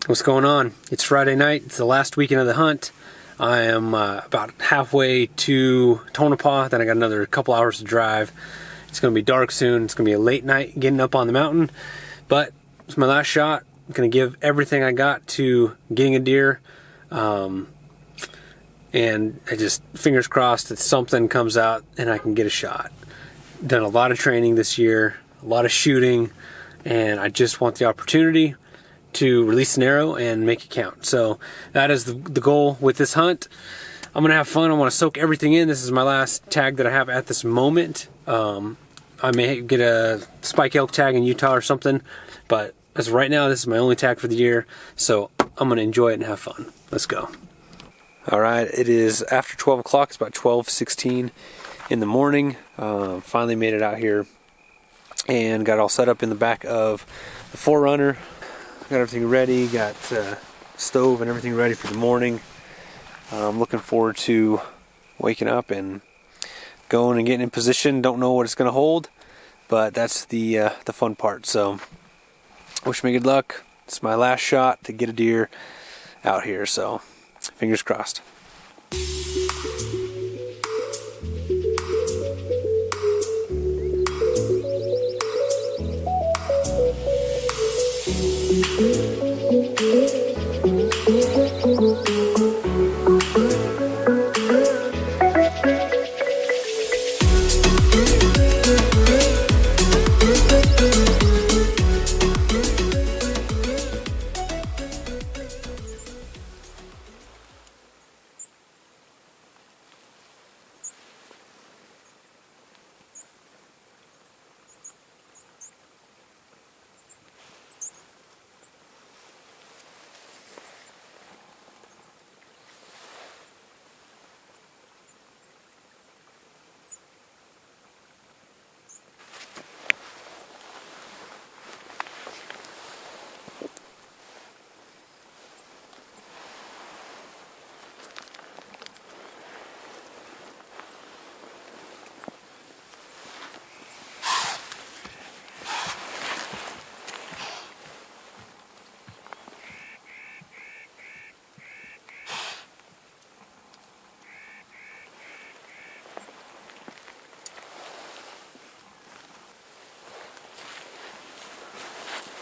What's going on? It's Friday night. It's the last weekend of the hunt. I am about halfway to Tonopah. Then I got another couple hours to drive. It's going to be dark soon. It's going to be a late night getting up on the mountain. But it's my last shot. I'm going to give everything I got to getting a deer. And I just, fingers crossed that something comes out and I can get a shot. Done a lot of training this year, a lot of shooting, and I just want the opportunity to release an arrow and make it count. So that is the goal with this hunt. I'm gonna have fun. I want to soak everything in. This is my last tag that I have at this moment. I may get a spike elk tag in Utah or something, but as of right now, this is my only tag for the year. So I'm gonna enjoy it and have fun. Let's go. All right, it is after 12 o'clock. It's about 12:16 in the morning. Finally made it out here and got all set up in the back of the 4Runner. Got everything ready, got stove and everything ready for the morning. I'm looking forward to waking up and going and getting in position. Don't know what it's going to hold, but that's the fun part. So wish me good luck. It's my last shot to get a deer out here, so fingers crossed.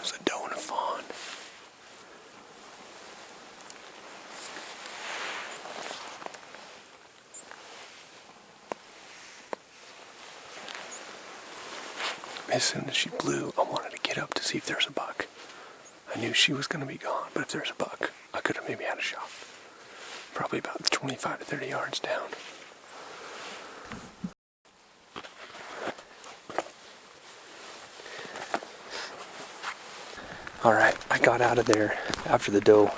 There's a doe and a fawn. As soon as she blew, I wanted to get up to see if there's a buck. I knew she was going to be gone, but if there's a buck, I could have maybe had a shot. Probably about 25 to 30 yards down. Alright, I got out of there after the doe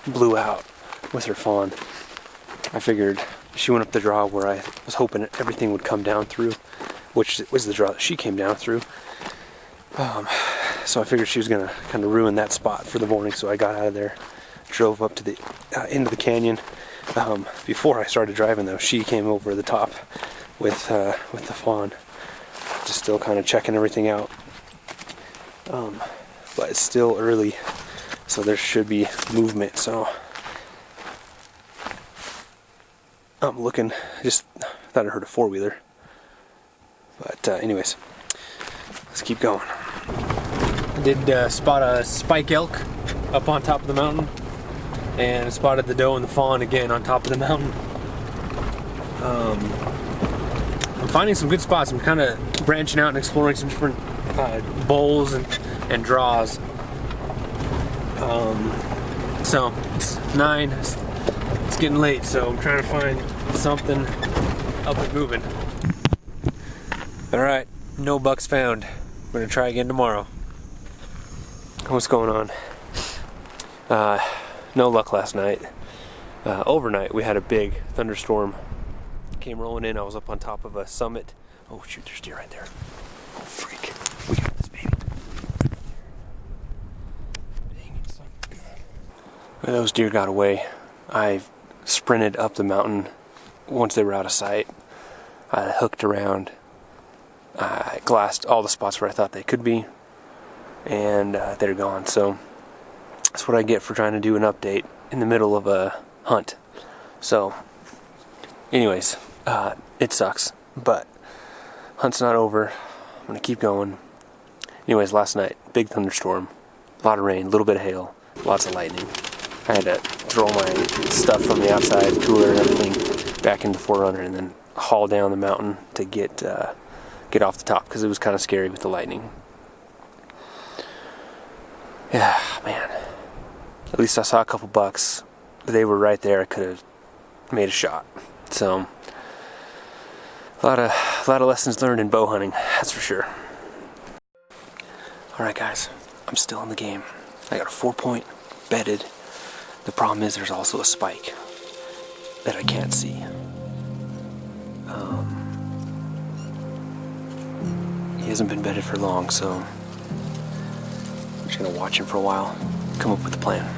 blew out with her fawn. I figured she went up the draw where I was hoping everything would come down through, which was the draw that she came down through. So I figured she was going to kind of ruin that spot for the morning, so I got out of there, drove up to the end of the canyon. Before I started driving, though, she came over the top with the fawn, just still kind of checking everything out. But it's still early, so there should be movement. So I'm looking. Just thought I heard a four-wheeler. But anyways, let's keep going. I did spot a spike elk up on top of the mountain, and I spotted the doe and the fawn again on top of the mountain. I'm finding some good spots. I'm kind of branching out and exploring some different bowls and draws. So it's 9. It's getting late, so I'm trying to find something up and moving. Alright, no bucks found. I'm gonna try again tomorrow. What's going on? No luck last night. Overnight we had a big thunderstorm. Came rolling in. I was up on top of a summit. Oh shoot, there's deer right there. Oh freak. We got this baby. Dang it, son. Well, those deer got away. I sprinted up the mountain once they were out of sight. I hooked around. I glassed all the spots where I thought they could be, and they're gone. So That's what I get for trying to do an update in the middle of a hunt. So, anyways, it sucks, but hunt's not over. I'm gonna keep going. Anyways, last night, big thunderstorm, a lot of rain, a little bit of hail, lots of lightning. I had to throw my stuff from the outside, cooler and everything, back into 4Runner and then haul down the mountain to get off the top because it was kind of scary with the lightning. Yeah, man. At least I saw a couple bucks. They were right there. I could have made a shot. So, a lot of lessons learned in bow hunting, that's for sure. Alright guys, I'm still in the game. I got a 4-point bedded. The problem is there's also a spike that I can't see. He hasn't been bedded for long, so I'm just gonna watch him for a while, come up with a plan.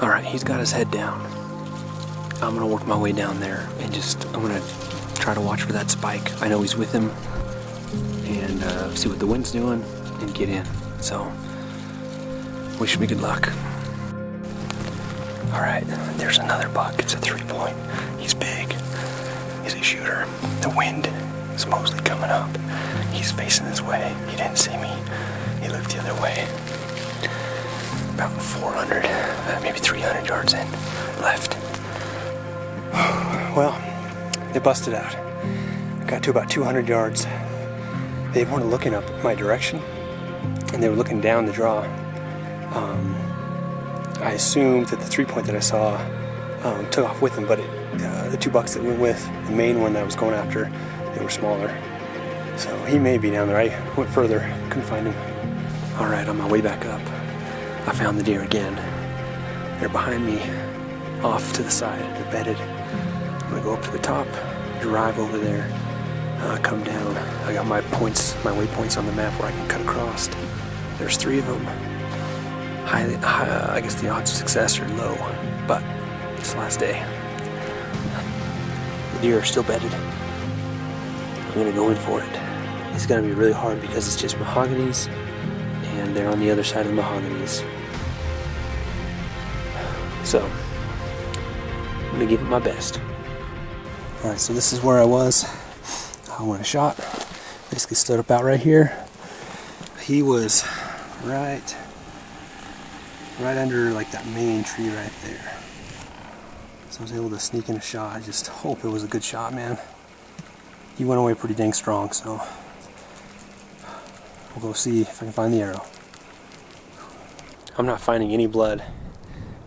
Alright, he's got his head down. I'm gonna work my way down there and I'm gonna try to watch for that spike. I know he's with him and see what the wind's doing and get in. So, wish me good luck. Alright, there's another buck. It's a 3-point. He's big. He's a shooter. The wind is mostly coming up. He's facing this way. He didn't see me. He looked the other way. About 400, maybe 300 yards in left. Well, they busted out. I got to about 200 yards. They weren't looking up my direction, and they were looking down the draw. I assumed that the 3-point that I saw took off with them, but the 2 bucks that went with the main one that I was going after, they were smaller. So he may be down there. I went further, couldn't find him. All right, on my way back up, I found the deer again. They're behind me, off to the side. They're bedded. I'm gonna go up to the top, drive over there, come down. I got my points, my waypoints on the map where I can cut across. There's 3 of them. I guess the odds of success are low, but it's the last day. The deer are still bedded. I'm gonna go in for it. It's gonna be really hard because it's just mahoganies, and they're on the other side of the mahoganies. So, I'm gonna give it my best. Alright, so this is where I was when I shot. Basically stood up out right here. He was right under like that main tree right there. So I was able to sneak in a shot. I just hope it was a good shot, man. He went away pretty dang strong, so we'll go see if I can find the arrow. I'm not finding any blood.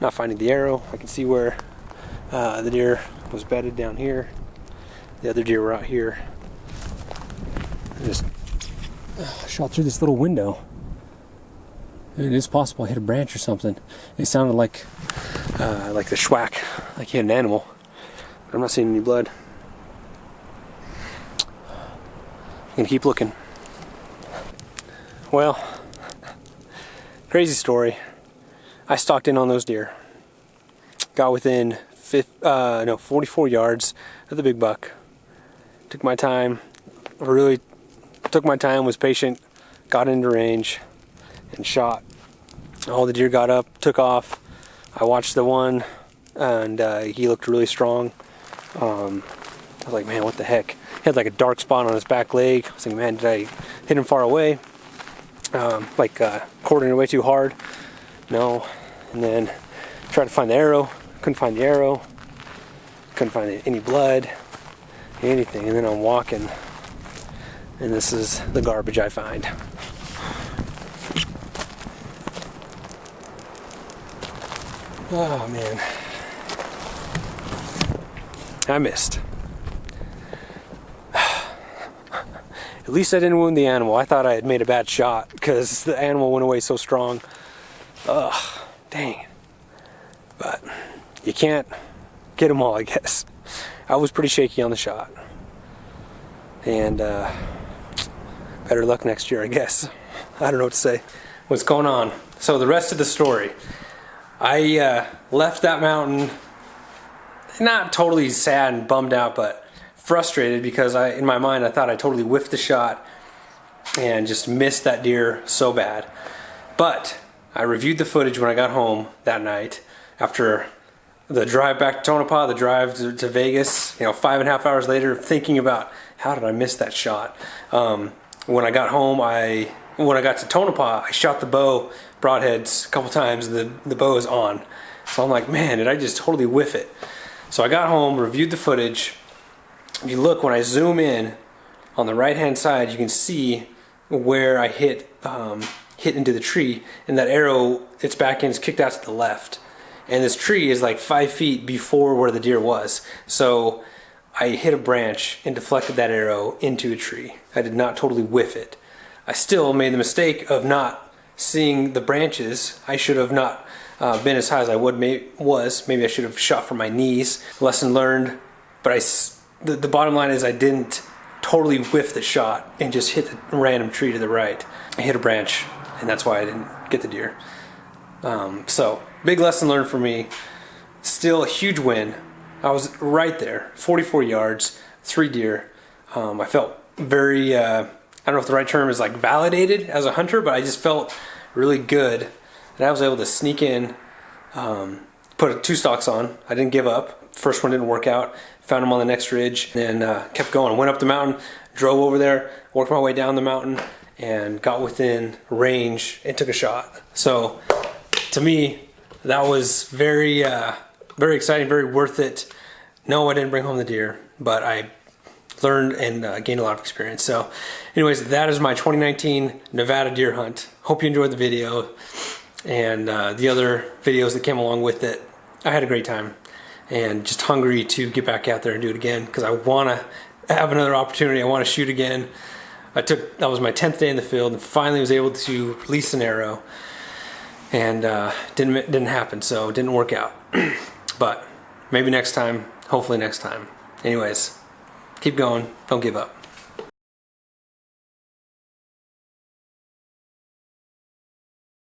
Not finding the arrow. I can see where the deer was bedded down here. The other deer were out here. I just shot through this little window. It is possible I hit a branch or something. It sounded like the schwack, like he hit an animal. But I'm not seeing any blood. I'm gonna keep looking. Well, crazy story. I stalked in on those deer. Got within 44 yards of the big buck. Took my time. Really took my time, was patient, got into range, and shot. All the deer got up, took off. I watched the one, and he looked really strong. I was like, man, what the heck? He had like a dark spot on his back leg. I was thinking, man, did I hit him far away? Quartering away too hard? No. And then tried to find the arrow. Couldn't find the arrow. Couldn't find any blood, anything. And then I'm walking, and this is the garbage I find. Oh man, I missed. At least I didn't wound the animal. I thought I had made a bad shot because the animal went away so strong. Ugh, dang. But you can't get them all, I guess. I was pretty shaky on the shot. And better luck next year, I guess. I don't know what to say. What's going on? So the rest of the story. I left that mountain not totally sad and bummed out, but frustrated because in my mind I thought I totally whiffed the shot and just missed that deer so bad. But I reviewed the footage when I got home that night after the drive back to Tonopah, the drive to Vegas, 5.5 hours later, thinking about how did I miss that shot. When I got home, when I got to Tonopah, I shot the bow broadheads a couple times. The bow is on. So I'm like, man, did I just totally whiff it? So I got home, reviewed the footage. If you look, when I zoom in on the right hand side, you can see where I hit into the tree, and that arrow, its back end is kicked out to the left. And this tree is like 5 feet before where the deer was. So I hit a branch and deflected that arrow into a tree. I did not totally whiff it. I still made the mistake of not seeing the branches. I should have not been as high as I was. Maybe I should have shot from my knees. Lesson learned. But the bottom line is I didn't totally whiff the shot and just hit the random tree to the right. I hit a branch, and that's why I didn't get the deer. So big lesson learned for me. Still a huge win. I was right there, 44 yards, 3 deer. I felt very, I don't know if the right term is like validated as a hunter, but I just felt really good that I was able to sneak in, put 2 stalks on. I didn't give up. First one didn't work out. Found them on the next ridge, and kept going. Went up the mountain, drove over there, worked my way down the mountain, and got within range and took a shot. So to me, that was very, very exciting, very worth it. No, I didn't bring home the deer, but I learned and gained a lot of experience. So anyways, that is my 2019 Nevada deer hunt. Hope you enjoyed the video and the other videos that came along with it. I had a great time and just hungry to get back out there and do it again because I want to have another opportunity. I want to shoot again. That was my 10th day in the field and finally was able to release an arrow, and didn't happen, so it didn't work out. But maybe next time, hopefully next time. Anyways, keep going, don't give up.